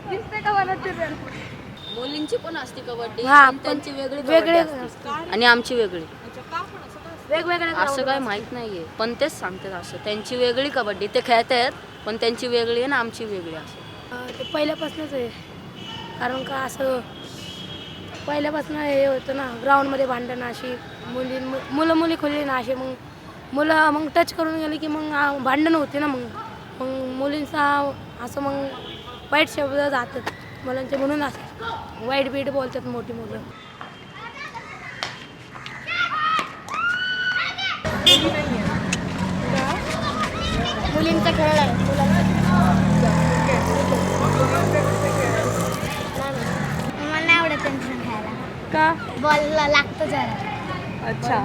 दिसते का मला ते मुलींची पण असते कबड्डी, हा, पण त्यांची वेगळी वेगळे कबड्डी असते आणि आमची वेगळी. वेगवेगळे असं काय माहित नाहीये, पण तेच सांगतात असं त्यांची वेगळी कबड्डी ते खेळतात, पण त्यांची वेगळी आहे ना आमची वेगळी असं. ते पहिल्यापासूनच आहे, कारण का असं पहिल्यापासून हे होतं ना, ग्राउंडमध्ये भांडणं अशी मुलं मुली खुली ना असे, मग मुलं मग टच करून गेले की मग भांडणं होते ना, मग मग मुलींचा असं मग वाईट शब्द जातात मुलांचे, म्हणून असं वाईट बीट बोलतात मोठी मुलं. मुलींचा खेळ आहे, मला नाही आवडत त्यांचं खायला. का? बॉल लागतो जरा. अच्छा,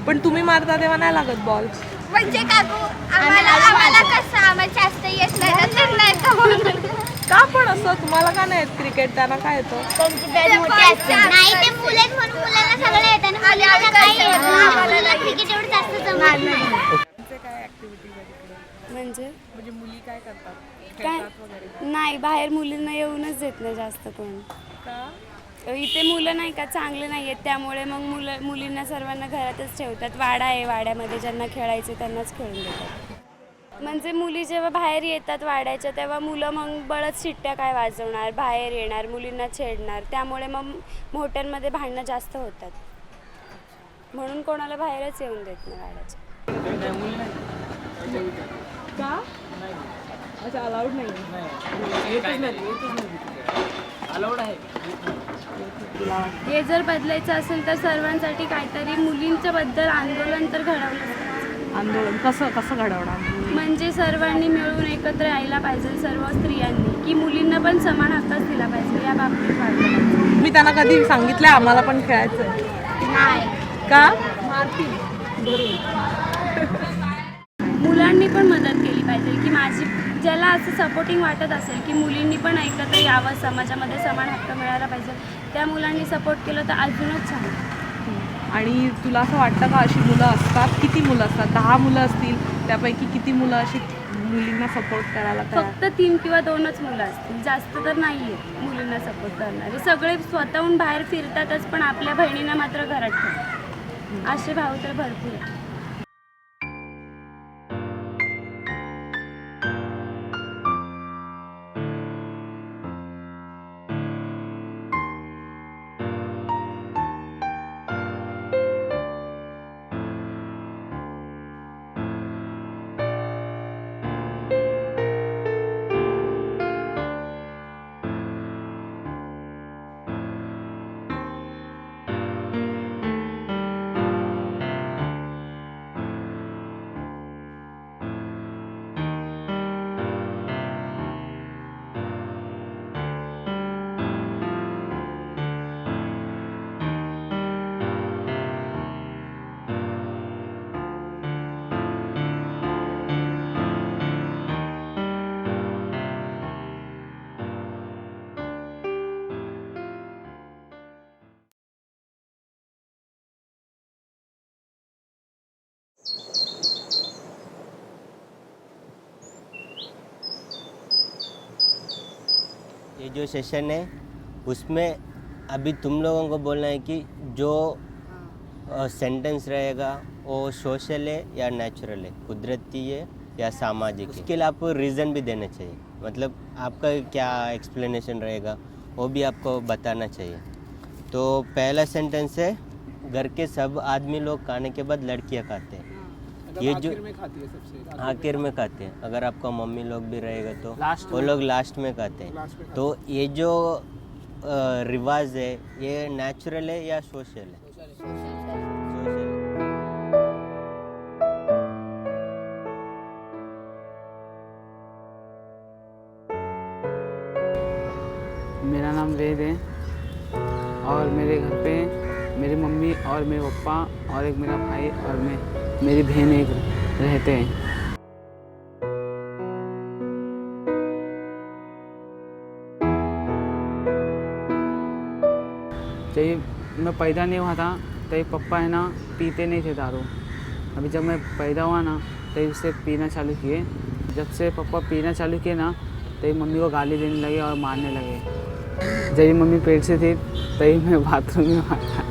पण तुम्ही मारता तेव्हा नाही लागत बॉल? म्हणजे काकू आम्हाला कसं आम्हाला जास्त येत नाही ना, त्यांना येतं. का पण असं तुम्हाला का नाही येत क्रिकेट, त्यांना काय येतं? त्यांची बॅट मोठी असते. नाही ते मुलं आहेत म्हणून मुलांना सगळं येतं आणि मुलींना काही येत नाही. मुलींना क्रिकेट एवढं जास्त जमत नाही. काय ऍक्टिव्हिटीज आहे तिकडे? म्हणजे मुली काय करतात? काय खेळतात वगैरे? नाही, बाहेर मुलींना येऊनच देत नाही जास्त कोण. का? इथे मुलं नाही का चांगले नाही आहेत, त्यामुळे मग मुलींना सर्वांना घरातच ठेवतात. वाडा आहे, वाड्यामध्ये ज्यांना खेळायचे त्यांनाच खेळून देतात. म्हणजे मुली जेव्हा बाहेर येतात वाड्याच्या, तेव्हा मुलं मग बळच शिट्ट्या काय वाजवणार, बाहेर येणार, मुलींना छेडणार, त्यामुळे मग मोठ्यांमध्ये भांडणं जास्त होतात. म्हणून कोणाला बाहेरच येऊन देत नाही वाड्याच्या. का? अच्छा, अलाउड नाही? अलाउड आहे. हे जर बदलायचं असेल तर सर्वांसाठी काहीतरी मुलींच्या बद्दल आंदोलन तर घडवलं. आंदोलन कसं घडवणार? म्हणजे सर्वांनी मिळून एकत्र यायला पाहिजे, सर्व स्त्रियांनी, की मुलींना पण समान हक्कच दिला पाहिजे, या बाबतीत वाढलं पाहिजे. मी त्यांना कधी सांगितलं आम्हाला पण खेळायचं? नाही. का? मुलांनी पण मदत केली पाहिजे, की माझी ज्याला असं सपोर्टिंग वाटत असेल की मुलींनी पण एकत्र यावं, समाजामध्ये समान हक्क मिळायला पाहिजे, त्या मुलांनी सपोर्ट केलं तर अजूनच छान. आणि तुला असं वाटतं का अशी मुलं असतात? किती मुलं असतात? 10 मुलं असतील, त्यापैकी किती मुलं अशी मुलींना सपोर्ट करायला तयार? फक्त 3 किंवा 2च मुलं असतील, जास्त तर नाही आहेत मुलींना सपोर्ट करणारे. सगळे स्वतःहून बाहेर फिरतातच, पण आपल्या बहिणींना मात्र घरात ठेवतात. असे भाऊ तर भरपूर आहेत. ये जो सेशन है उसमें अभी तुम लोगों को बोलना है कि जो सेंटेंस रहेगा वो सोशल है या नेचुरल है, कुदरती है या सामाजिक है। उसके लिए आपको रीज़न भी देना चाहिए, मतलब आपका क्या एक्सप्लेनेशन रहेगा वो भी आपको बताना चाहिए। तो पहला सेंटेंस है, घर के सब आदमी लोग खाने के बाद लड़कियां खाते हैं। ये जो आखिर में खाती है सबसे आखिर में खाते हैं, अगर आपका मम्मी लोग भी रहेगा तो लास्ट वो लोग लास्ट में खाते हैं। लास्ट में खाते तो ये जो रिवाज है ये नेचुरल है या सोशल है? सोशल। मेरा नाम वेद है और मेरे घर पे मेरी मम्मी और मेरे पापा और एक मेरा भाई और मेरी बहन एक रहते हैं। जब मैं पैदा नहीं हुआ था तभी पापा है ना पीते नहीं थे दारू। अभी जब मैं पैदा हुआ ना तभी से पीना चालू किए। जब से पापा पीना चालू किए ना तभी मम्मी को गाली देने लगे और मारने लगे। जब मम्मी पेट से थी तभी मैं बाथरूम में भागा।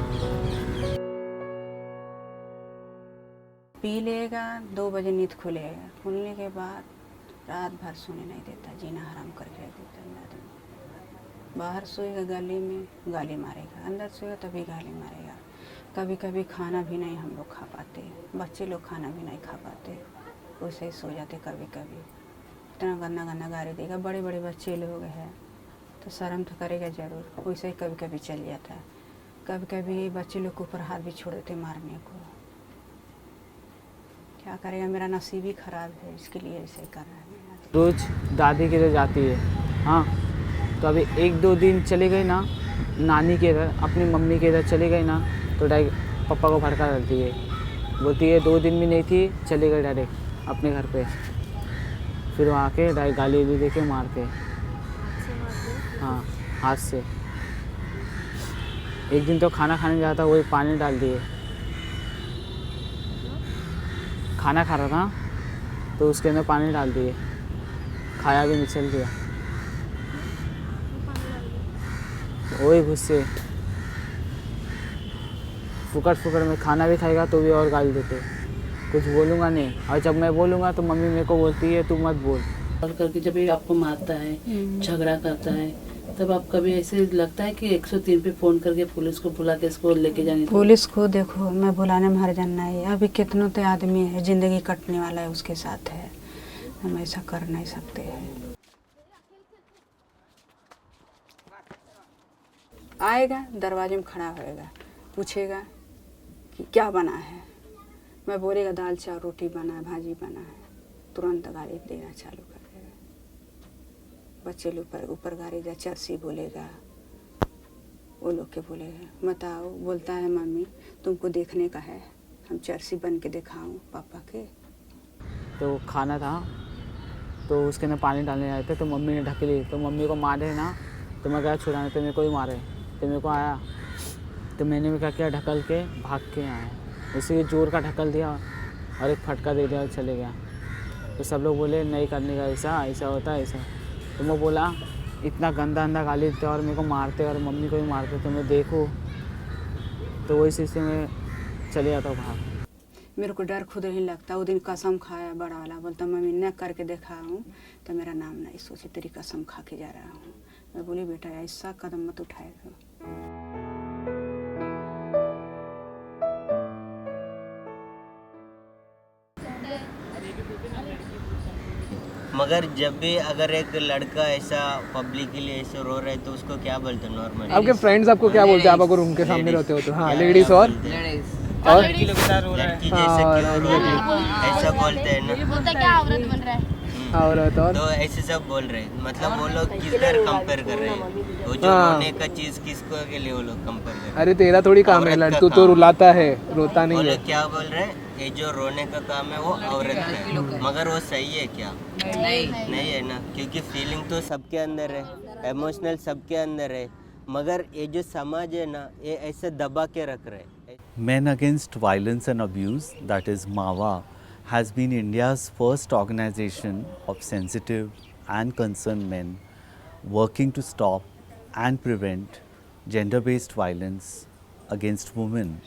पी लेगा, 2 बजे नींद खुलेगा, खुलने के बाद रात भर सोने नहीं देता, जीना हराम करके रख देता है आदमी। बाहर सोएगा गली में गाली मारेगा, अंदर सोएगा तभी गाली मारेगा। कभी कभी खाना भी नहीं हम लोग खा पाते, बच्चे लोग खाना भी नहीं खा पाते, वैसे ही सो जाते कभी कभी। इतना गंदा गंदा गाली देगा, बड़े बड़े बच्चे लोग हैं तो शर्म तो करेगा ज़रूर, वैसे ही कभी कभी चल जाता है। कभी कभी बच्चे लोग के ऊपर हाथ भी छोड़ देते मारने को। क्या करेगा, मेरा नसीब ही ख़राब है, इसके लिए ऐसे ही कर रहा है। रोज़ दादी के इधर जाती है। हाँ, तो अभी 1-2 दिन चली गई ना नानी के इधर, अपनी मम्मी के इधर चली गई ना तो डायरेक्ट पापा को भड़का देती है, बोलती है 2 दिन भी नहीं थी, चली गई डायरेक्ट अपने घर पे। फिर वहाँ आके डायरेक्ट गाली दे के मारते। हाँ, हाथ से। एक दिन तो खाना खाने जाता वही पानी डाल दिए। खाना खा रहा था तो उसके अंदर पानी डाल दिए, खाया भी नहीं, चल दिया। वही गुस्से फुकट में खाना भी खाएगा तो भी और गाली देते। कुछ बोलूँगा नहीं, और जब मैं बोलूँगा तो मम्मी मेरे को बोलती है तू मत बोल। कॉल करके जब ये आपको मारता है, झगड़ा करता है, तब आप कभी ऐसे लगता है कि 103 पे फ़ोन करके पुलिस को बुला के इसको लेके जाने? पुलिस को देखो, मैं बुलाने में हर जाना है। अभी कितनों तो आदमी है, ज़िंदगी कटने वाला है उसके साथ है, हम ऐसा कर नहीं सकते हैं। आएगा दरवाजे में खड़ा होएगा, पूछेगा कि क्या बना है, मैं बोलेगा दाल चावल रोटी बना है, भाजी बना है, तुरंत गाली देना चालू कर देगा। बच्चे लोग ऊपर गाड़ी जा चर्सी बोलेगा, वो लोग के बोलेगा बताओ, बोलता है मम्मी तुमको देखने का है, हम चर्सी बन के दिखाऊं पापा के। तो खाना था तो उसके अंदर पानी डालने आए थे तो मम्मी ने ढक ली, तो मम्मी को मारे ना, तो मैं गया छुड़ाने, तो मेरे को ही मारे, तो मेरे को आया, तो मैंने भी क्या किया, ढकल के भाग के आया, उसी जोर का ढकल दिया और एक फटका दे दिया और चले गया। तो सब लोग बोले नहीं करने का, ऐसा होता है ऐसा। तो मैं बोला इतना गंदा गाली देते और मेरे को मारते और मम्मी को भी मारते, तो मैं देखूँ तो वही चीज़ से मैं चले जाता हूँ भाग। मेरे को डर खुद नहीं लगता। वो दिन कसम खाया बड़ा वाला, बोलता मम्मी न करके देखा हूँ तो मेरा नाम नहीं सोचे, तेरी कसम खा के जा रहा हूँ। मैं बोली बेटा ऐसा कदम मत उठाएगा। मगर जब भी अगर एक लड़का ऐसा पब्लिकली ऐसे रो रहा है तो उसको क्या बोलते हैं नॉर्मल? आपके फ्रेंड्स आपको क्या बोलते हैं आप अगर उनके सामने रहते हो तो? हाँ, लेडीज और लड़की लोग के साथ रो रहा है, लड़की जैसे क्यों रो रही है ऐसा बोलते हैं ना। बोलता क्या औरत बन रहा है, औरत और तो ऐसे सब बोल रहे हैं, मतलब वो लोग किधर कंपेयर कर रहे हैं, वो जो रोने का चीज किसको के लिए वो लोग कंपेयर कर रहे हैं? अरे तेरा थोड़ी काम है, तू तो रुलाता है, रोता वो नहीं है। लोग क्या बोल रहे हैं, ये जो रोने का काम है वो औरत का है, मगर वो सही है क्या? नहीं है ना, क्योंकि फीलिंग तो सबके अंदर है, इमोशनल सबके अंदर है, मगर ये जो समाज है ना ये ऐसे दबा के रख रहे हैं। Men Against Violence and Abuse, that is MAVA, has been India's first organization of sensitive and concerned men working to stop and prevent gender-based violence against women.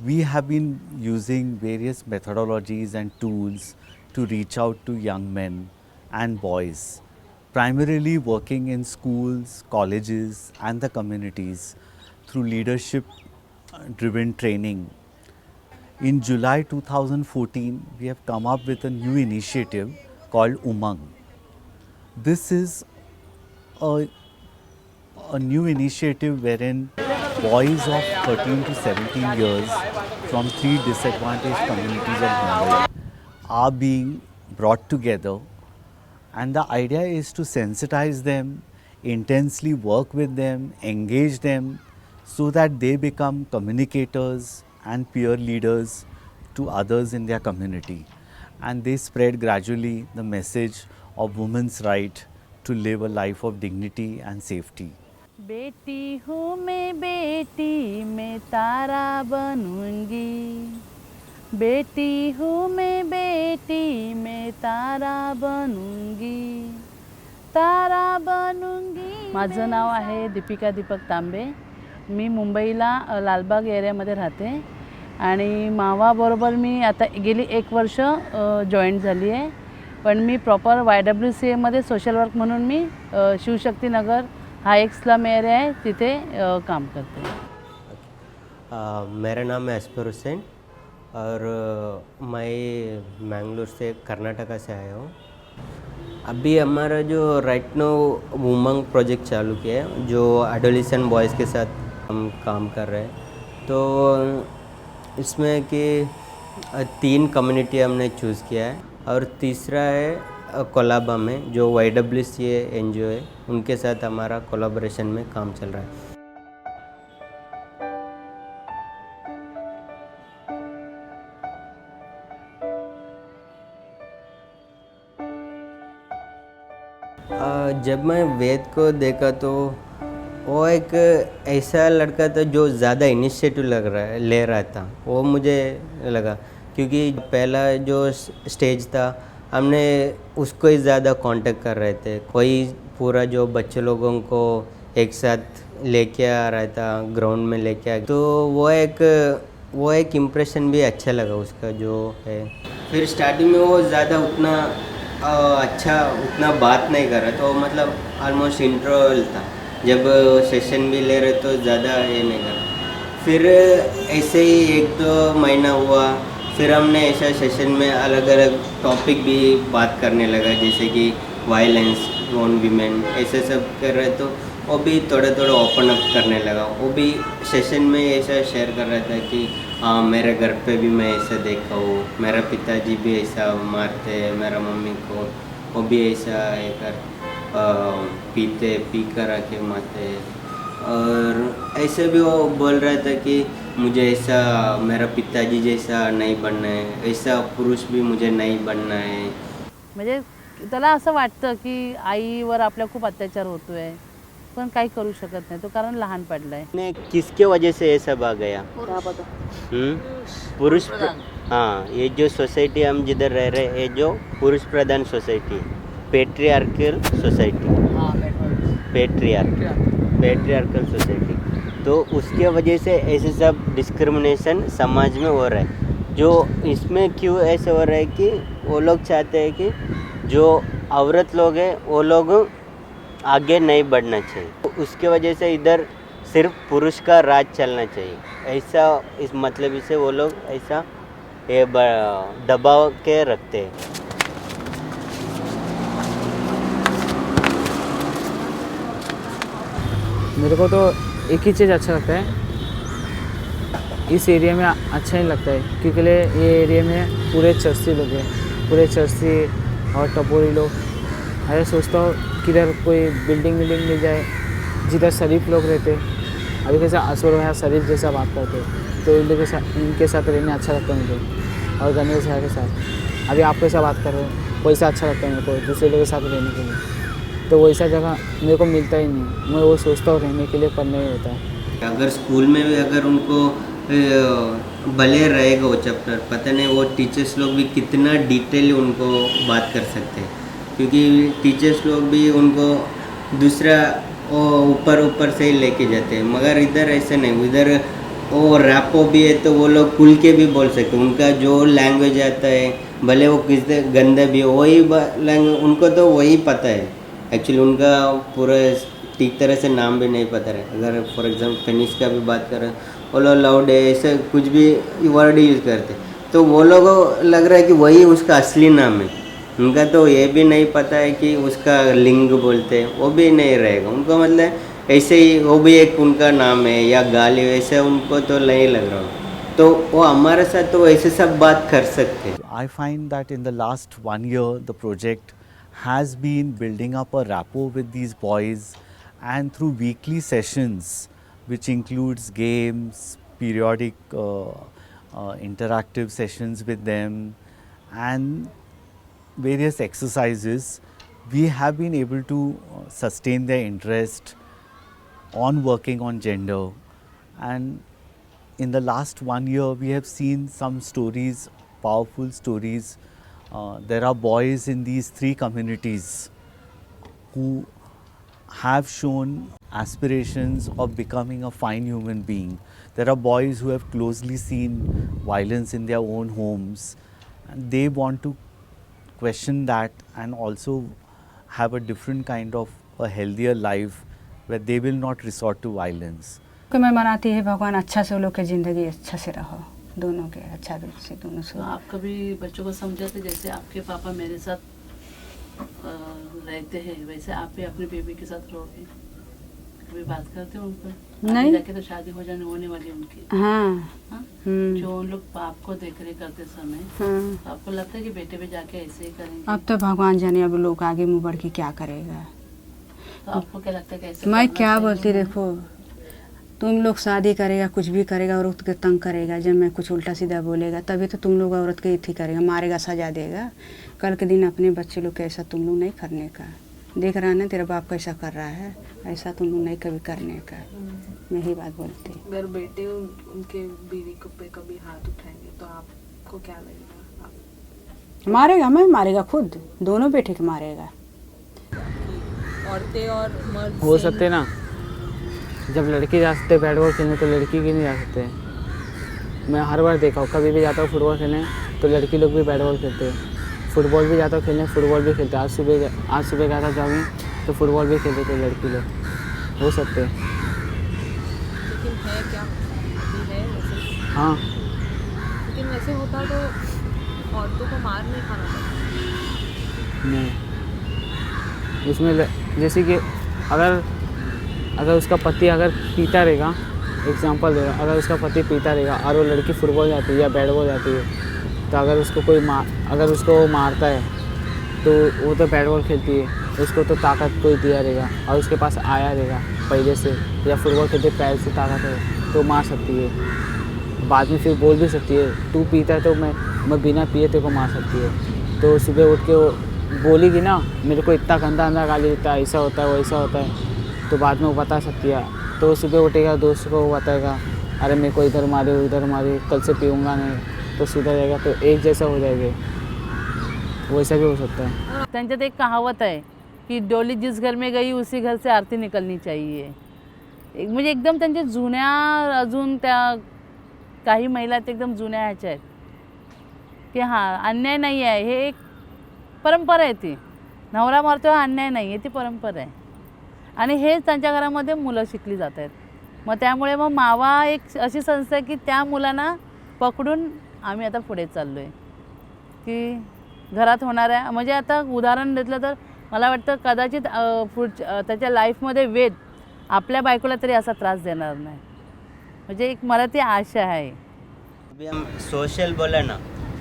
We have been using various methodologies and tools to reach out to young men and boys, primarily working in schools, colleges and the communities through leadership-driven training. In July 2014, we have come up with a new initiative called Umang. This is a new initiative wherein boys of 13 to 17 years from 3 disadvantaged communities of Mumbai are being brought together, and the idea is to sensitize them, intensely work with them, engage them so that they become communicators and peer leaders to others in their community, and they spread gradually the message of women's right to live a life of dignity and safety. बेटी हूँ मैं, बेटी मैं तारा बनूंगी, बेटी हूँ मैं, बेटी मैं तारा बनूंगी, माझं नाव आहे दीपिका दीपक तांबे. मी मुंबईला लालबाग एरियामध्ये राहते आणि मावाबरोबर मी आता गेली 1 वर्ष जॉईन झाली आहे. पण मी प्रॉपर YWCAमध्ये सोशल वर्क म्हणून मी शिवशक्तीनगर हा एक स्लम एरिया आहे तिथे काम करते. मेरा नाम है असफर हुसैन और मैं मैंगलोर से कर्नाटका से आया हूँ. अभी हमारा जो राइट नो उमंग प्रोजेक्ट चालू किया है जो एडोलेसेंट बॉयज़ के साथ हम काम कर रहे हैं. तो इसमें कि 3 कम्युनिटी हमने चूज़ किया है और तीसरा है कोलाबा में जो YWCA NGO है उनके साथ हमारा कोलाबोरेशन में काम चल रहा है. जब मैं वेद को देखा तो वो एक ऐसा लड़का था जो ज़्यादा इनिशिएटिव ले रहा था. वो मुझे लगा क्योंकि पहला जो स्टेज था हमने उसको ही ज़्यादा कांटेक्ट कर रहे थे. कोई पूरा जो बच्चे लोगों को एक साथ लेके आ रहा था ग्राउंड में लेके आ, तो वो एक इम्प्रेशन भी अच्छा लगा उसका जो है. फिर स्टार्टिंग में वो ज़्यादा उतना बात नहीं कर रहा था. तो मतलब ऑलमोस्ट इंट्रोवर्ट था. जब सेशन भी ले रहे तो ज़्यादा ये नहीं कर रहा. फिर ऐसे ही 1-2 महीना हुआ. फिर हमने ऐसा सेशन में अलग अलग टॉपिक भी बात करने लगा जैसे कि वायलेंस ऑन वीमेन ऐसे सब कर रहे. तो वो भी थोड़ा ओपन अप करने लगा. वो भी सेशन में ऐसा शेयर कर रहा था कि हाँ मेरे घर पे भी मैं ऐसा देखा हूँ, मेरा पिताजी भी ऐसा मारते हैं मेरा मम्मी को, वो भी ऐसा पी कर आके मारते हैं. और ऐसे भी वो बोल रहा था कि मुझे ऐसा मेरा पिताजी जैसा नहीं बनना है, ऐसा पुरुष भी मुझे नहीं बनना है. म्हणजे त्याला असं वाटतं की आईवर आपल्या खूप अत्याचार होतोय पण काही करू शकत नाही तो कारण लहान पडलाय. ने किसके वजह से ये सब आ गया? पुरुष हाँ, ये जो सोसाइटी हम जिधर रह रहे हैं ये जो पुरुष प्रधान सोसाइटी है, पेट्रियार्कल सोसाइटी, पेट्रियार्कल सोसाइटी. तो उसके वजह से ऐसे सब डिस्क्रिमिनेशन समाज में हो रहा है. जो इसमें क्यों ऐसे हो रहा है कि वो लोग चाहते हैं कि जो औरत लोग हैं वो लोग आगे नहीं बढ़ना चाहिए. तो उसके वजह से इधर सिर्फ पुरुष का राज चलना चाहिए ऐसा इस मतलब से वो लोग ऐसा ये दबाव के रखते हैं. मेरे को तो एक ही चीज़ अच्छा लगता है, इस एरिया में अच्छा नहीं लगता है क्योंकि ये एरिया में पूरे चर्सी लोग हैं, पूरे चर्सी और टपोरी लोग. मैं सोचता हूँ किधर कोई बिल्डिंग मिल जाए जिधर शरीफ लोग रहते. अभी कैसे असुर है शरीफ जैसा बात करते तो इनके साथ रहने अच्छा लगता है मुझे. और गणेश भैया के साथ अभी आप कैसा बात कर रहे हो वैसा अच्छा लगता है मेरे को दूसरे लोगों के साथ रहने के लिए. तो वैसा जगह मेरे को मिलता ही नहीं. मैं वो सोचता हूँ रहने के लिए पर नहीं होता है. अगर स्कूल में भी अगर उनको भले रहेगा वो चैप्टर, पता नहीं वो टीचर्स लोग भी कितना डिटेल उनको बात कर सकते हैं क्योंकि टीचर्स लोग भी उनको दूसरा ऊपर से ही लेके जाते हैं. मगर इधर ऐसे नहीं, इधर वो रैपो भी है तो वो लोग खुल के भी बोल सकते हैं. उनका जो लैंग्वेज आता है भले वो किस गंदा भी हो वही लैंग्वेज उनको तो वही पता है. एक्चुअली उनका पूरा ठीक तरह से नाम भी नहीं पता है. अगर फॉर एग्जांपल फिनिश का भी बात करें वो लोग लाउड है ऐसे कुछ भी वर्ड यूज़ करते तो वो लोगों को लग रहा है कि वही उसका असली नाम है. उनका तो ये भी नहीं पता है कि उसका लिंग बोलते हैं वो भी नहीं रहेगा. उनको मतलब ऐसे ही वो भी एक उनका नाम है या गाली वैसे उनको तो नहीं लग रहा. तो वो हमारे साथ तो ऐसे सब बात कर सकते हैं. I find that in the last 1 year the project has been building up a rapport with these boys, and through weekly sessions which includes games, periodic interactive sessions with them and various exercises, we have been able to sustain their interest on working on gender. And in the last 1 year we have seen some stories, powerful stories. There are boys in these 3 communities who have shown aspirations of becoming a fine human being. There are boys who have closely seen violence in their own homes, and they want to question that and also have a different kind of a healthier life where they will not resort to violence. कि मैं मनाती है भगवान अच्छा से वो लोग की ज़िंदगी अच्छा से रहो, दोनों के अच्छा से दोनों से। तो आप कभी बच्चों को समझाते जैसे आपके पापा मेरे साथ रहते हैं वैसे आप भी अपने बेबी के साथ रहोगे? कभी बात करते हो उन पर? नहीं। आगे जाके तो शादी होने वाली है उनकी। हाँ हाँ? हम्म। जो उन लोग आपको देख रहे करते समय हाँ। तो आपको लगता है कि बेटे भी जाके ऐसे ही करेंगे? अब तो भगवान जाने अब लोग आगे मुँह बढ़ के क्या करेगा। तो आपको क्या लगता है कैसे मैं करना क्या चाहिए? बोलती देखो, तुम लोग शादी करेगा कुछ भी करेगा औरत के तंग करेगा, जब मैं कुछ उल्टा सीधा बोलेगा तभी तो तुम लोग औरत के इतनी करेगा, मारेगा, सजा देगा। कल के दिन अपने बच्चे लोग कैसा तुम लोग नहीं करने का। देख रहा है ना तेरा बाप कैसा कर रहा है, ऐसा तुम लोग नहीं कभी करने का। मैं ही बात बोलती। अगर बेटे उनके बीवी को पे कभी हाथ उठाएंगे तो आपको क्या लगेगा? आप मारेगा, मैं मारेगा खुद, दोनों बेटे के मारेगा। औरतें और मर्द हो सकते ना, जब लड़के जा सकते बैट बॉल खेलने तो लड़की क्यों नहीं जा सकते? मैं हर बार देखा हूँ, कभी भी जाता हूँ फुटबॉल खेलने तो लड़की लोग भी बैट बॉल खेलते हैं, फुटबॉल भी जाता हूँ खेलने फुटबॉल भी खेलते हैं। आज सुबह गया था जॉगिंग तो फुटबॉल भी खेलते थे लड़की लोग। हो सकते हैं। लेकिन है क्या, अभी है वैसे? हाँ, लेकिन वैसे होता तो औरतों को मार नहीं खाना पड़ता। नहीं, उसमें जैसे कि अगर उसका पति अगर पीता रहेगा, एग्जांपल दे रहा हूँ, अगर उसका पति पीता रहेगा और वो लड़की फुटबॉल जाती है या बैट बॉल जाती है तो अगर उसको कोई अगर उसको मारता है तो वो तो बैट बॉल खेलती है, उसको तो ताकत कोई दिया रहेगा और उसके पास आया रहेगा पहले से, या फुटबॉल खेलते पैर से ताकत है तो मार सकती है। बाद में फिर बोल भी सकती है तू पीता है तो मैं बिना पिए तेरे को मार सकती है। तो सुबह उठ के वो बोलेगी ना मेरे को इतना गंदा गाली देता है, ऐसा होता है वैसा होता है, तो बाद में वो बता सकती है। तो सुबह उठेगा दोस्त को वो बताएगा अरे मेरे को इधर मारे उधर मारे, कल से पीऊँगा नहीं, तो सुधर जाएगा, तो एक जैसा हो जाएगा। वैसा भी हो सकता है। त्यांच्यात एक कहावत आहे की डोली जिस घर में गई उसी घर से आरती निकलनी चाहिए। एक म्हणजे एकदम त्यांच्या जुन्या अजून त्या काही महिला ते एकदम जुन्या ह्याच्या आहेत की हां अन्याय नाही आहे, हे एक परंपरा आहे, ती नवरा मारतो हा अन्याय नाही आहे, ती परंपरा आहे आणि हेच त्यांच्या घरामध्ये मुलं शिकली जात आहेत। मग त्यामुळे मग मावा एक अशी संस्था आहे की त्या मुलांना पकडून आम्ही आता पुढे चाललो आहे की घरात होणाऱ्या म्हणजे आता उदाहरण घेतलं तर मला वाटतं कदाचित त्याच्या लाईफमध्ये वेद आपल्या बायकोला तरी असा त्रास देणार नाही, म्हणजे एक मला ती आशा आहे। अभी हम सोशल बोला ना,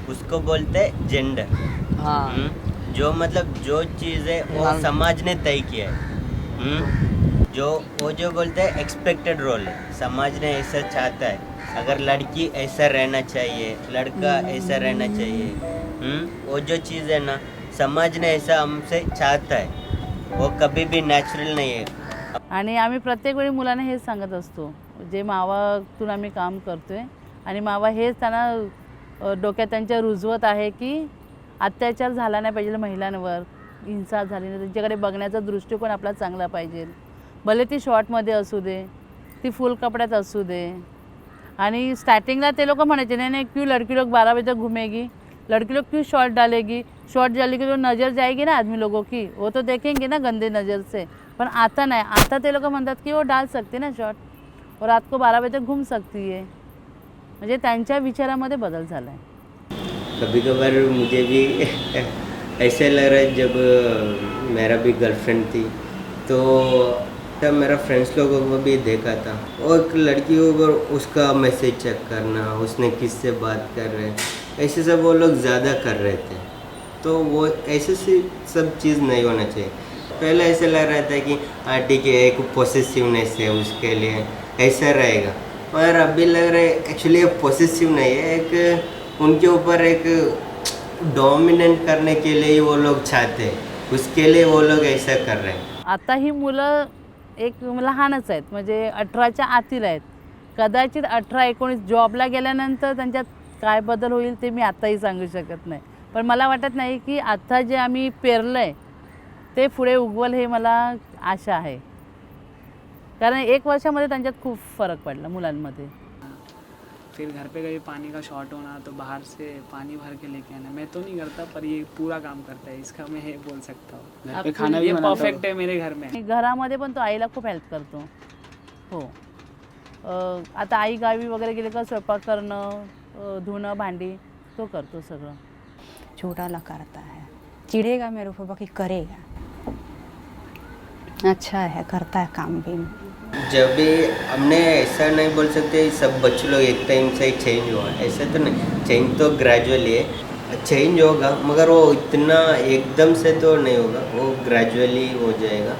उसको बोलते हैं जेंडर। हाँ, जो मतलब जो चीज़ है वो समाज ने तय किया है। जो बोलते हैं एक्सपेक्टेड रोल है, समाज ने ऐसा चाहता है, अगर लड़की ऐसा रहना चाहिए, लड़का ऐसा रहना चाहिए। वो जो चीज़ है ना समाज ने ऐसा हमसे चाहता है, वो कभी भी नेचुरल नहीं है। आणि आम्ही प्रत्येक वेळी मुलांना हेच सांगत असतो, जे मावातून आम्ही काम करतोय आणि मावा हेच त्यांना डोक्यात त्यांच्या रुजवत आहे की अत्याचार झाला नाही पाहिजे महिलांवर, हिंसा झाली नाही, त्यांच्याकडे बघण्याचा दृष्टिकोन आपला चांगला पाहिजे, भले ती शॉर्टमध्ये असू दे, ती फुल कपड्यात असू दे। आणि स्टार्टिंगला ते लोक म्हणायचे नहीं नहीं क्यों लड़की लोग 12 बजे तक घूमेगी, लड़की लोग क्यों शॉर्ट डालेगी, शॉर्ट डालेगी तो नज़र जाएगी ना आदमी लोगों की, वो तो देखेंगे ना गंदे नज़र से। पण आता नाही, आता ते लोक म्हणतात की वो डाल सकते ना शॉर्ट और रात को 12 बजे तक घूम सकती है, म्हणजे त्यांच्या विचारामध्ये बदल झाला आहे। कभी कभार मुझे भी ऐसे लग रहा है, जब मेरा भी गर्लफ्रेंड थी तो तब मेरा फ्रेंड्स लोगों को भी देखा था, और एक लड़की को अगर उसका मैसेज चेक करना, उसने किससे बात कर रहे हैं, ऐसे सब वो लोग ज़्यादा कर रहे थे। तो वो ऐसे सी सब चीज़ नहीं होना चाहिए। पहले ऐसे लग रहा था कि हाँ ठीक है एक पॉसेसिवनेस है उसके लिए ऐसा रहेगा, पर अभी लग रहा है एक्चुअली ये पॉसेसिव नहीं है, एक उनके ऊपर एक डोमिनेट करने के लिए ही वो लोग चाहते हैं, उसके लिए वो लोग ऐसा कर रहे हैं। आता ही मुलं एक लहानच आहेत, म्हणजे 18च्या आतील आहेत, कदाचित 18-19 जॉबला गेल्यानंतर त्यांच्यात काय बदल होईल ते मी आत्ताही सांगू शकत नाही, पण मला वाटत नाही की आत्ता जे आम्ही पेरलं आहे ते पुढे उगवल हे मला आशा आहे, कारण 1 वर्षामध्ये त्यांच्यात खूप फरक पडला मुलांमध्ये. फिर घर पे कभी पानी का शॉर्ट होना तो बाहर से पानी भर के लेके आना. मैं तो नहीं करता पर ये पूरा काम करता है, इसका मैं ये बोल सकता हूँ. घर पे खाना भी परफेक्ट है मेरे घर में. घरामध्ये पण तो आईला खूप हेल्प करतो. हो, आता आई गावी वगैरे गेले का स्वयंपाक करणं, धुणं भांडी तो करतो सगळं. छोटा करता है, चिढ़ेगा मेरे ऊपर बाकी करेगा. अच्छा है, करता है काम भी. जब भी हमने ऐसा नहीं बोल सकते सब बच्चे लोग एक टाइम से ही चेंज हुआ, ऐसा तो नहीं. चेंज तो ग्रेजुअली है, चेंज होगा मगर वो इतना एकदम से तो नहीं होगा, वो ग्रेजुअली हो जाएगा.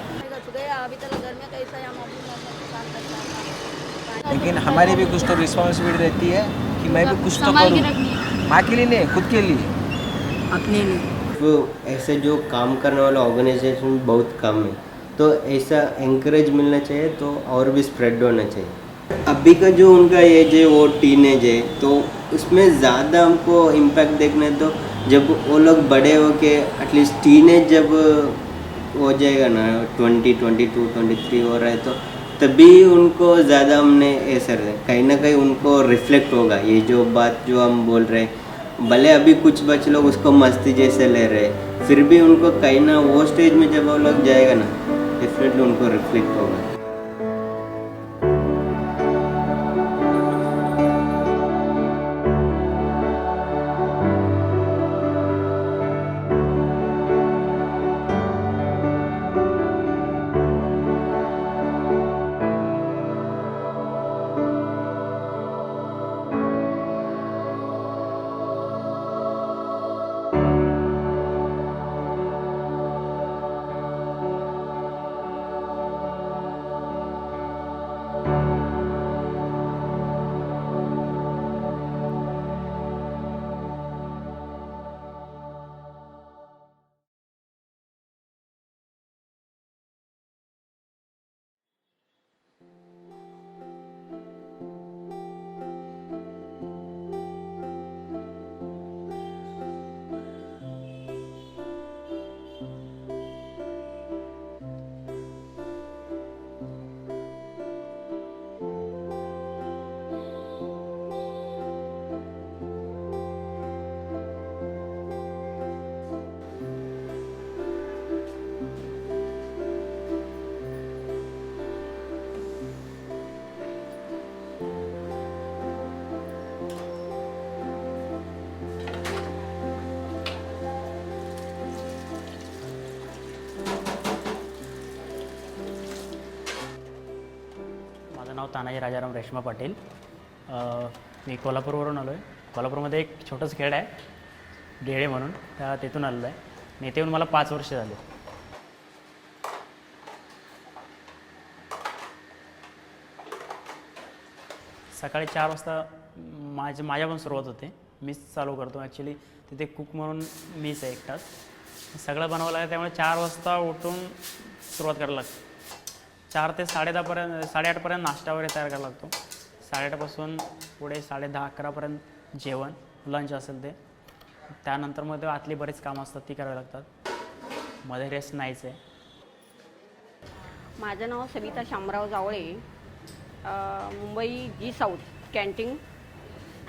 लेकिन हमारी भी कुछ तो रिस्पॉन्सिबिलिटी रहती है कि मैं भी कुछ तो करूँ, माँ के लिए नहीं, खुद के लिए, अपने लिए. वो ऐसे जो काम करने वाला ऑर्गेनाइजेशन बहुत कम है, तो ऐसा एंकरेज मिलना चाहिए तो और भी स्प्रेड होना चाहिए. अभी का जो उनका एज है वो टीनेज है, तो उसमें ज़्यादा हमको इम्पैक्ट देखना है. तो जब वो लोग बड़े हो के एटलीस्ट टीनेज जब हो जाएगा ना, 20, 22, 23 हो रहा है, तो तभी उनको ज़्यादा हमने ऐसा कहीं ना कहीं उनको रिफ्लेक्ट होगा ये जो बात जो हम बोल रहे हैं. भले अभी कुछ बच्चे लोग उसको मस्ती जैसे ले रहे हैं, फिर भी उनको कहीं ना वो स्टेज में जब वो लोग जाएगा ना, डेफिनेटली उनको रिफ्लेक्ट होगा. नाव तानाजी राजाराम रेश्मा पाटील. मी कोल्हापूरवरून आलो आहे. कोल्हापूरमध्ये एक छोटंसं खेड आहे डेळे म्हणून, तिथून आलेलो आहे. आणि इथे येऊन मला 5 वर्ष झाले. सकाळी 4 वाजता माझ्या पण सुरुवात होते. मीच चालू करतो ॲक्च्युली. तिथे कुक म्हणून मीच आहे एकटाच. सगळं बनवावं लागतं, त्यामुळे 4 वाजता उठून सुरुवात करायला लागते. 4 ते 10:30पर्यंत 8:30पर्यंत नाश्ता वगैरे तयार करायला लागतो. 8:30पासून पुढे 10:30-11पर्यंत जेवण, लंच असेल ते. त्यानंतर मग आतली बरीच कामं असतात ती करावी लागतात. मध्ये रेस्ट नाहीच आहे. माझं नाव सविता शामराव जावळे. मुंबई जी साऊथ कॅन्टीन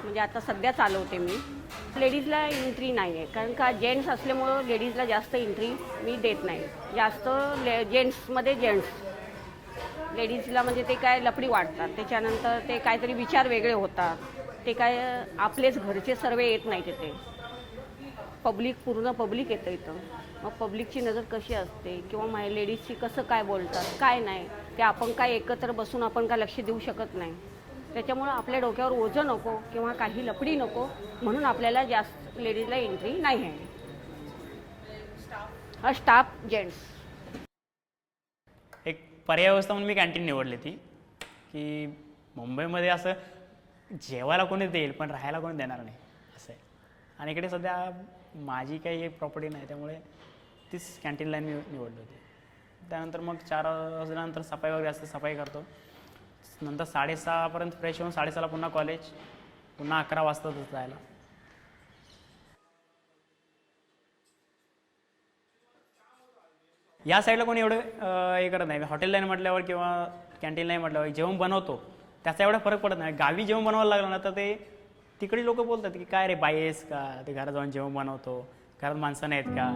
म्हणजे आता सध्या चालवते मी. लेडीजला एंट्री नाही आहे, कारण का जेंट्स असल्यामुळं लेडीजला जास्त एंट्री मी देत नाही. जास्त जेंट्समध्ये जेंट्स, लेडीजला म्हणजे ते काय लफडी वाटतात, त्याच्यानंतर ते काहीतरी विचार वेगळे होतात. ते काय आपलेच घरचे सर्व येत नाही तिथे. पूर्ण पब्लिक येतं इथं. मग पब्लिकची नजर कशी असते किंवा लेडीजची कसं काय बोलतात काय नाही, ते आपण काय एकत्र बसून आपण काय लक्ष देऊ शकत नाही. त्याच्यामुळं आपल्या डोक्यावर ओझं नको किंवा काही लफडी नको, म्हणून आपल्याला जास्त लेडीजला एंट्री नाही आहे. Staff gents. एक पर्याय व्यवस्था म्हणून मी कॅन्टीन निवडली ती, की मुंबईमध्ये असं जेवायला कोणी देईल पण राहायला कोणी देणार नाही असं आहे. आणि इकडे सध्या माझी काही एक प्रॉपर्टी नाही, त्यामुळे तीच कॅन्टीन लाईन मी निवडली होती. त्यानंतर मग 4 वाजल्यानंतर सफाई वगैरे असते, सफाई करतो. नंतर 6:30पर्यंत फ्रेश होऊन 6:30ला पुन्हा कॉलेज, पुन्हा 11 वाजताच जायला. या साईडला कोणी एवढं हे करत नाही. हॉटेल लाईन म्हटल्यावर किंवा कॅन्टीन लाईन म्हटल्यावर जेवण बनवतो त्याचा एवढा फरक पडत नाही. गावी जेवण बनवायला लागलं ना तर ते तिकडे लोक बोलतात की काय रे बाई आहेस का, ते घरात जाऊन जेवण बनवतो, घरात माणसं नाहीत का.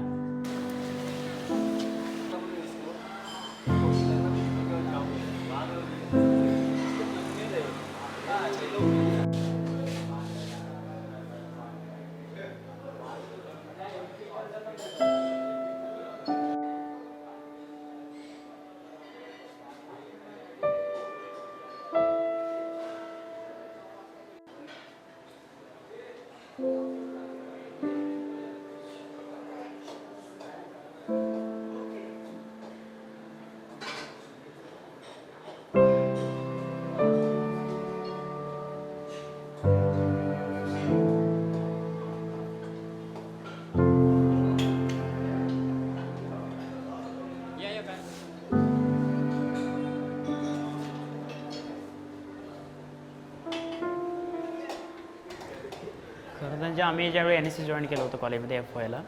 खरं म्हणजे आम्ही ज्यावेळी NSS जॉईन केलं होतं कॉलेजमध्ये FYला,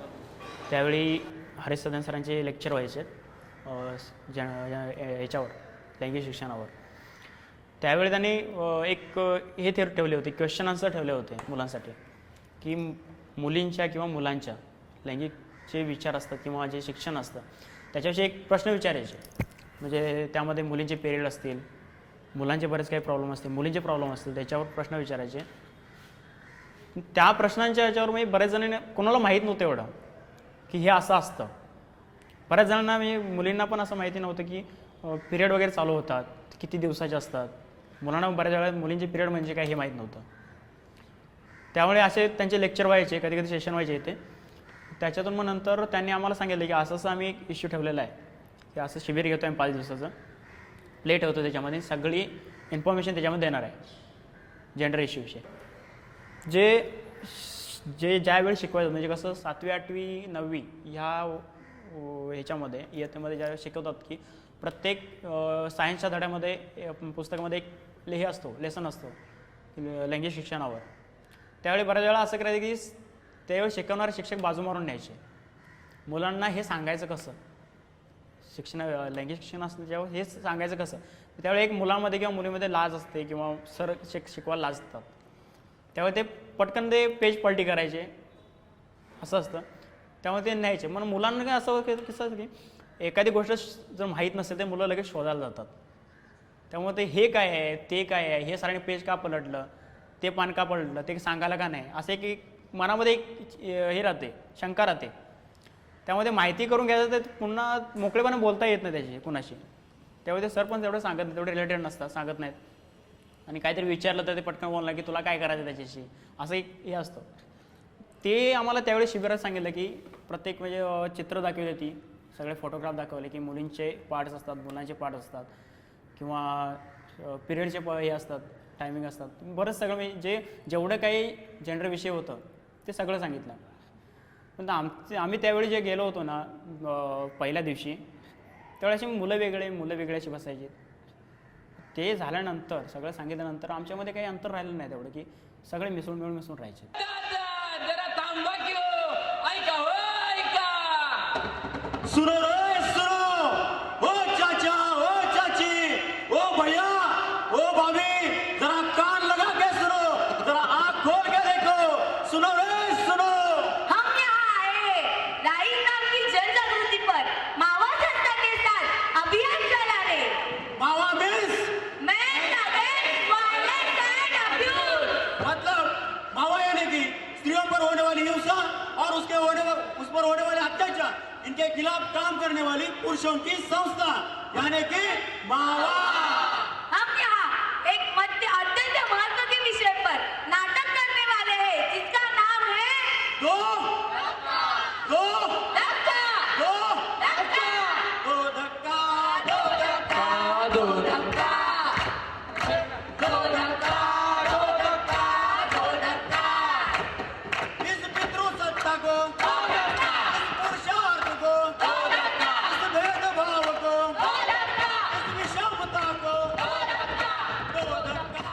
त्यावेळी हरीश सदन सरांचे लेक्चर व्हायचे याच्यावर लैंगिक शिक्षणावर. त्यावेळी त्यांनी एक हे ठेवले होते, क्वेश्चन आन्सर ठेवले होते मुलांसाठी, की मुलींच्या किंवा मुलांच्या लैंगिक जे विचार असतात किंवा जे शिक्षण असतं त्याच्याविषयी एक प्रश्न विचारायचे. म्हणजे त्यामध्ये मुलींचे पिरियड असतील, मुलांचे बरेच काही प्रॉब्लेम असतील, मुलींचे प्रॉब्लेम असतील, त्याच्यावर प्रश्न विचारायचे. त्या प्रश्नांच्या याच्यावर म्हणजे बऱ्याच जणांना कोणाला माहीत नव्हतं एवढं की हे असं असतं. बऱ्याच जणांना म्हणजे मुलींना पण असं माहिती नव्हतं की पिरियड वगैरे चालू होतात, किती दिवसाचे असतात. मुलांना बऱ्याच वेळा मुलींचे पिरियड म्हणजे काय हे माहीत नव्हतं. त्यामुळे असे त्यांचे लेक्चर व्हायचे, कधी कधी सेशन व्हायचे इथे. त्याच्यातून मग नंतर त्यांनी आम्हाला सांगितलं की असं आम्ही एक इश्यू ठेवलेला आहे की असं शिबिर घेतो आहे 5 दिवसाचं, प्ले ठेवतो, त्याच्यामध्ये सगळी इन्फॉर्मेशन त्याच्यामध्ये देणार आहे जेंडर इश्यूविषयी. जे ज्यावेळी शिकवायचं म्हणजे कसं 7वी 8वी 9वी ह्या ह्याच्यामध्ये इयत्तेमध्ये ज्यावेळी शिकवतात की प्रत्येक सायन्सच्या धड्यामध्ये पुस्तकामध्ये एक हे असतो, लेसन असतो लैंगिक शिक्षणावर. त्यावेळी बऱ्याच वेळा असं करायचं की त्यावेळी शिकवणारे शिक्षक बाजू मारून न्यायचे. मुलांना हे सांगायचं कसं, लैंगिक शिक्षण असतं जेव्हा हे सांगायचं कसं. त्यावेळी एक मुलांमध्ये किंवा मुलीमध्ये लाज असते किंवा सर शिकवायला लाजतात, त्यामुळे ते पटकन ते पेज पलटी करायचे असं असतं. त्यामुळे ते न्यायचे. मग मुलांना काय असं कसं की एखादी गोष्ट जर माहीत नसेल तर मुलं लगेच शोधायला जातात. त्यामुळे ते हे काय आहे, ते काय आहे, हे सरांनी पेज का पलटलं, ते पान का पलटलं, ते सांगायला का नाही, असं एक मनामध्ये एक हे राहते, शंका राहते. त्यामुळे माहिती करून घ्यायचं तर पुन्हा मोकळेपणे बोलता येत नाही त्याची कुणाशी. त्यामुळे ते सर पण तेवढं सांगत नाही, तेवढे रिलेटेड नसतात, सांगत नाहीत. आणि काहीतरी विचारलं तर ते पटकन बोलणार की तुला काय करायचं त्याच्याशी, असं एक हे असतं. ते आम्हाला त्यावेळी शिबिरात सांगितलं की प्रत्येक म्हणजे चित्र दाखवली ती, सगळे फोटोग्राफ दाखवले की मुलींचे पार्ट्स असतात, मुलांचे पार्ट असतात किंवा पिरियडचे हे असतात, टायमिंग असतात, बरंच सगळं म्हणजे जेवढं काही जेंडर विषय होतं ते सगळं सांगितलं. पण आम्ही त्यावेळी जे गेलो होतो ना पहिल्या दिवशी, त्यावेळी अशी मुलं वेगळे अशी बसायची. ते झाल्यानंतर सगळं सांगितल्यानंतर आमच्यामध्ये काही अंतर राहिलं नाही तेवढं, की सगळे मिसळून राहायचे. सुनो रे सुनो, ओ चाचा, ओ चाची, ओ भैया, ओ भाभी, जरा कान लगा के सुनो, जरा आँख खोल के देखो. सुनो रे सुनो, हम यहाँ आए राई नाम की जन जागृति पर मावा जनता के साथ अभियान चला रहे. मावा means Men against violence and abuse. मतलब मावा यानी कि स्त्रियों पर होने वाली हिंसा और उस पर होने वाले अत्याचार, इनके खिलाफ काम करने वाली पुरुषों की संस्था यानी कि मावा. हम यहाँ एक अत्यंत महत्व के विषय पर नाटक करने वाले हैं जिसका नाम है दो धक्का. इस पितृसत्ता को, इस पुरुषार्थ को, इस भेदभाव को, इस विषमता को दो धक्का.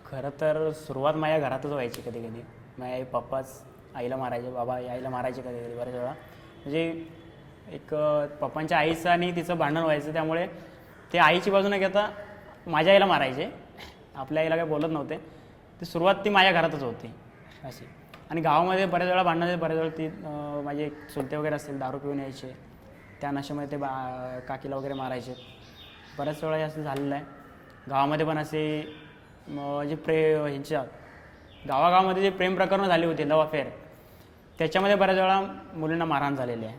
खरं तर सुरुवात माझ्या घरातच व्हायची. कधी कधी माझ्या पप्पाच आईला मारायचे, बाबा आईला मारायचे कधी कधी बऱ्याच वेळा. म्हणजे एक पप्पांच्या आईचं आणि तिचं भांडण व्हायचं, त्यामुळे ते आईची बाजू न घेता माझ्या आईला मारायचे. आपल्या आईला काही बोलत नव्हते. ती सुरुवात ती माझ्या घरातच होती अशी. आणि गावामध्ये बऱ्याच वेळा भांडणं, बऱ्याच वेळा ती माझे चुलते वगैरे असतील दारू पिऊन यायचे, त्या नशेमध्ये ते काकीला वगैरे मारायचे. बऱ्याच वेळा असं झालेलं आहे. गावामध्ये पण असे जे ह्यांच्या गावागावामध्ये जे प्रेम प्रकरणं झाली होती, लव्ह अफेअर, त्याच्यामध्ये बऱ्याच वेळा मुलींना मारहाण झालेली आहे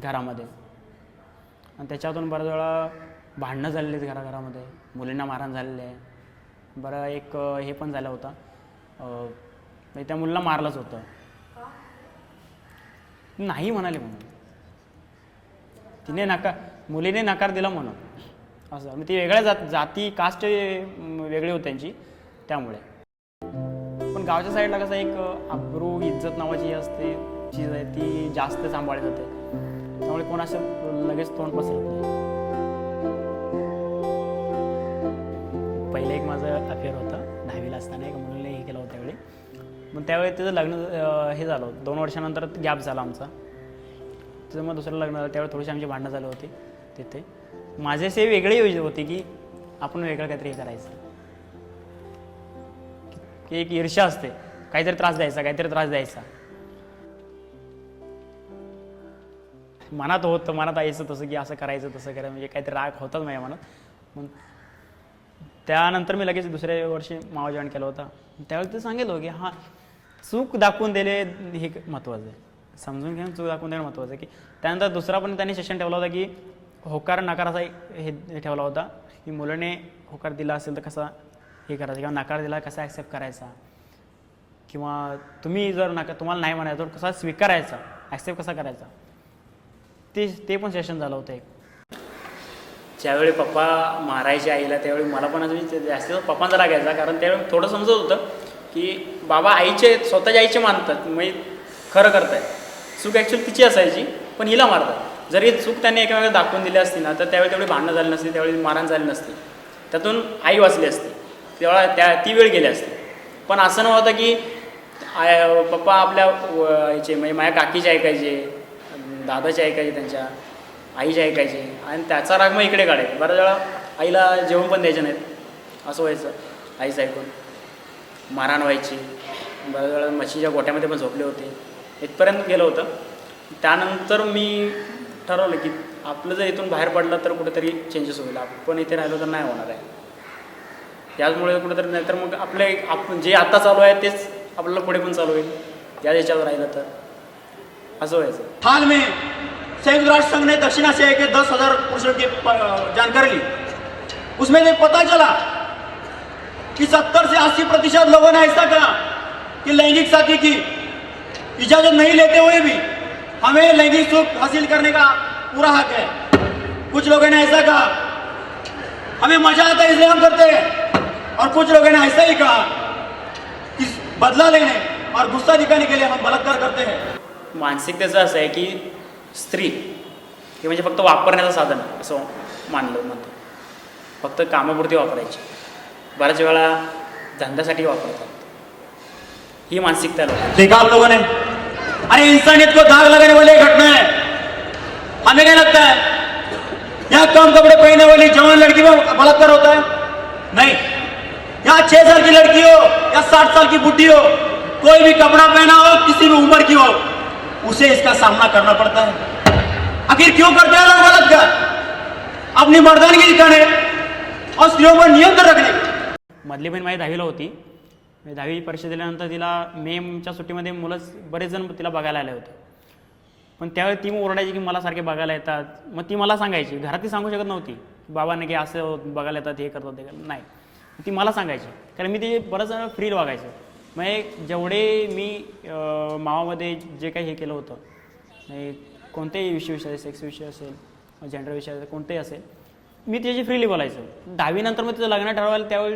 घरामध्ये. आणि त्याच्यातून बऱ्याच वेळा भांडणं झालेली आहेत घराघरामध्ये, मुलींना मारहाण झालेली आहे. बरं एक हे पण झालं होतं, म्हणजे त्या मुलीला मारलंच होतं, नाही म्हणाले म्हणून, मुलीने नकार दिला म्हणून असं. ती वेगळ्या जाती कास्ट वेगळी होती त्यांची, त्यामुळे. पण गावच्या साईडला कसं एक अब्रू इज्जत नावाची असते चीज आहे, ती जास्त सांभाळली जाते, त्यामुळे कोण असं लगेच तोंड पसरत नाही. पहिलं एक माझं अफेअर होतं 10वीला असताना, एक मुलीने हे केलं होतं त्यावेळी. मग त्यावेळी तिचं लग्न हे झालं, 2 वर्षानंतर गॅप झाला आमचा. तिचं मग दुसरं लग्न झालं, त्यावेळी थोडीशी आमची भांडणं झाली होती तिथे. माझे असे वेगळी योजना होती की आपण वेगळं काहीतरी हे करायचं, की एक ईर्ष्या असते, काहीतरी त्रास द्यायचा. मनात यायचं तसं की असं करायचं तसं करायचं, म्हणजे काहीतरी राग होताच माझ्या मनात. मग त्यानंतर मी लगेच दुसऱ्या वर्षी मावा जॉईन केला होता. त्यावेळी ते सांगितलं की हां, चूक दाखवून दिले हे महत्त्वाचं आहे, समजून घेऊन चूक दाखवून देणं महत्त्वाचं आहे. की त्यानंतर दुसरा पण त्यांनी सेशन ठेवला होता की होकार नकार असा हे ठेवला होता की मुलाने होकार दिला असेल तर कसा हे करायचं, किंवा नकार दिला कसा ॲक्सेप्ट करायचा, किंवा तुम्ही जर तुम्हाला नाही म्हणायचं तर कसा स्वीकारायचा, ॲक्सेप्ट कसा करायचा, ते पण सेशन झालं होतं एक. ज्यावेळी पप्पा मारायचे आईला, त्यावेळी मला पण असं जास्त पप्पांचा राग यायचा, कारण त्यावेळी थोडं समजत होतं की बाबा स्वतःच्या आईचे मानतात, म्हणजे खरं करताय. चूक ॲक्च्युअली तिची असायची, पण हिला मारतात. जरी चूक त्यांनी एका दाखवून दिली असती ना, तर त्यावेळी तेवढी भांडणं झाली नसती, त्यावेळी मारहाण झाली नसती, त्यातून आई वाचली असती, तेव्हा ती वेळ गेली असती. पण असं नव्हतं की पप्पा आपल्या याचे, म्हणजे माझ्या काकीचे ऐकायचे, दादाचे ऐकायचे, त्यांच्या आईचे ऐकायचे, आणि त्याचा राग मग इकडे काढायचे. बऱ्याच वेळा आईला जेवण पण द्यायचे नाहीत, असं व्हायचं. आईचं ऐकून मारहाण व्हायची. बऱ्याच वेळा म्हशीच्या गोठ्यामध्ये पण झोपले होते, इथपर्यंत गेलं होतं. त्यानंतर मी ठरवलं की आपलं जर इथून बाहेर पडलं तर कुठेतरी चेंजेस होईल, आपण इथे राहिलो तर नाही होणार आहे. याचमुळे कुठेतरी, नाहीतर मग आपण जे आता चालू आहे तेच आपल्याला पुढे पण चालू होईल, या याच्यावर राहिलं तर असं व्हायचं. हाल में संयुक्त राष्ट्र संघ ने दक्षिण एशिया के 10,000 पुरुषों की जानकारी ली. उसमें से पता चला कि 70 से 80% लोगों ने ऐसा कहा कि लैंगिक साथी की इजाजत नहीं लेते हुए भी हमें लैंगिक सुख हासिल करने का पूरा हक है. कुछ लोगों ने ऐसा कहा हमें मजा आता है इसलिए हम करते हैं, और कुछ लोगों ने ऐसा ही कहा कि बदला लेने और गुस्सा दिखाने के लिए हम बलात्कार करते हैं. मानसिकतेचं असं आहे की स्त्री हे म्हणजे फक्त वापरण्याचं साधन असं म्हणतो, फक्त कामापुरती वापरायची, बऱ्याच वेळा धंद्यासाठी वापरतात, ही मानसिकता देखा आप लोगों ने. अरे इंसानियत को दाग लगाने वाली घटना है. हमें क्या लगता है यहाँ कम कपड़े पहनने वाली जवान लड़की में बलात्कार होता है? नहीं. यहाँ 6 साल की लड़की हो या 60 साल की बुढ़ी हो, कोई भी कपड़ा पहना हो, किसी भी उम्र की हो, उसे इसका सामना करना पड़ता है. आखिर क्यों करते हैं लोग बलात्कार? अपनी मर्दानगी दिखाने और स्त्रियों पर नियंत्रण रखने. मधली बहीण माझी 10वीला होती. 10वी परीक्षा दिल्यानंतर तिला मेच्या सुट्टीमध्ये बरेच जण तिला बघायला आले होते. पण त्यावेळी ती ओरडायची की मला सारखे बघायला येतात. मग ती मला सांगायची, घरात ती सांगू शकत नव्हती बाबांनी की असं बघायला येतात, हे करतात, ते नाही. ती मला सांगायची, कारण मी ते बरंच फ्री वागायचं. मग जेवढे मी मावामध्ये जे काही हे केलं होतं, कोणतेही विषय असेल, सेक्स विषय असेल, जेंडर विषय असेल, कोणतेही असेल, मी त्याची फ्रीली बोलायचं. 10वी नंतर मग तिचं लग्न ठरवायला त्यावेळी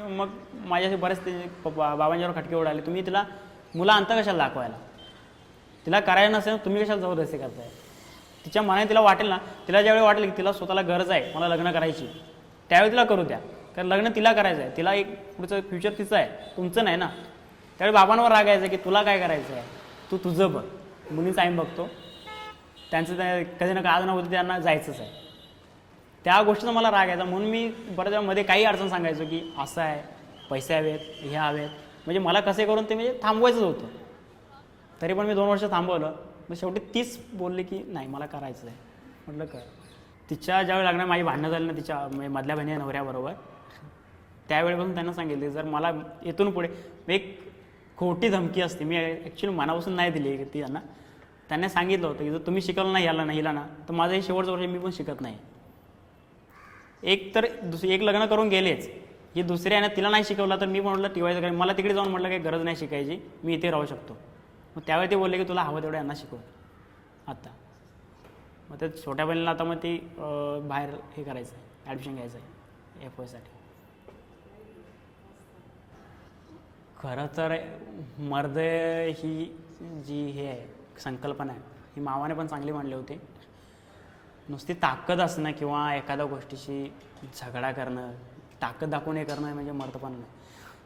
मग माझ्याशी बरेच ते बाबांच्यावर खटके उडाले, तुम्ही तिला मुलं आणता कशाला दाखवायला, तिला करायला नसेल तुम्ही कशाला जबरदस्ती करताय. तिच्या मनाने तिला वाटेल ना, तिला ज्यावेळी वाटेल की तिला स्वतःला गरज आहे मला लग्न करायची, त्यावेळी तिला करू द्या, कारण लग्न तिला करायचं आहे, तिला एक पुढचं फ्युचर तिचं आहे, तुमचं नाही ना. त्यावेळी बाबांवर रागायचं की तुला काय करायचं आहे, तू तुझं बघ, मुलीचं आईन बघतो, त्यांचं त्या कधी ना काय होतं त्यांना जायचंच आहे. त्या गोष्टीचा मला राग यायचा, म्हणून मी बऱ्याच मध्ये काही अडचण सांगायचो की असं आहे, पैसे हवेत, हे हवेत, म्हणजे मला कसे करून ते म्हणजे थांबवायचंच होतं. तरी पण मी 2 वर्ष थांबवलं. मग शेवटी तीच बोलली की नाही मला करायचं आहे. म्हटलं कर. तिच्या ज्यावेळी लागणार माझी भांडणं झाली ना तिच्या मधल्या बहिणी नवऱ्याबरोबर, त्यावेळेपासून त्यांना सांगितले जर मला इथून पुढे एक खोटी धमकी असते, मी ॲक्च्युली मनापासून नाही दिली ती त्यांना. त्यांनी सांगितलं होतं की जर तुम्ही शिकवलं नाही याला नाही हिला ना तर माझं हे शेवटचं वर्ष मी पण शिकत नाही. एक लग्न करून गेलेच, ही दुसरी आहे ना तिला नाही शिकवलं तर मी पण म्हटलं टिवायचं काय, मला तिकडे जाऊन म्हटलं काही गरज नाही शिकायची, मी इथे राहू शकतो. मग त्यावेळी ते बोलले की तुला हवं तेवढं यांना शिकव आता. मग त्या छोट्या बहिणीला आता मग ती बाहेर हे करायचं आहे, ॲडमिशन घ्यायचं आहे FOसाठी. खरं तर मर्द ही जी हे आहे संकल्पना आहे ही मावाने पण चांगली मांडली होती. नुसती ताकद असणं किंवा एखाद्या गोष्टीशी झगडा करणं, ताकद दाखवून हे करणं म्हणजे मर्दपण नाही.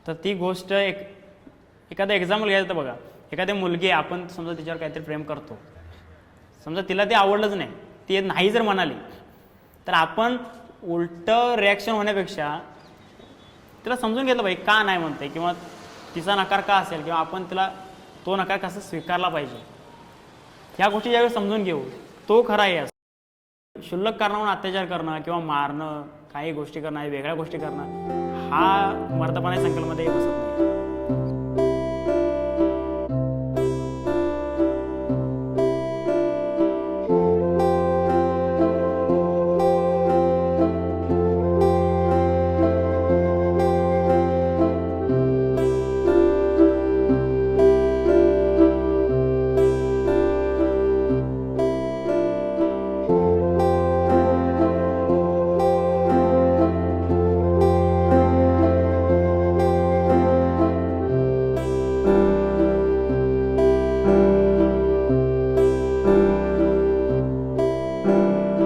तर ती गोष्ट एखादं एक्झाम्पल घ्यायचं तर बघा, एखादी मुलगी आपण समजा तिच्यावर काहीतरी प्रेम करतो, समजा तिला ते आवडलंच नाही, ती नाही जर म्हणाली तर आपण उलटं रिॲक्शन होण्यापेक्षा तिला समजून घेतलं पाहिजे का नाही म्हणते किंवा तिचा नकार का असेल किंवा आपण तिला तो नकार कसा स्वीकारला पाहिजे. ह्या गोष्टी ज्यावेळी समजून घेऊ तो खरा आहे. क्षुल्लक कारणावरून अत्याचार करणं किंवा मारणं, काही गोष्टी करणं, वेगळ्या गोष्टी करणं हा मर्दपणा संकल्पमध्ये बसत नाही.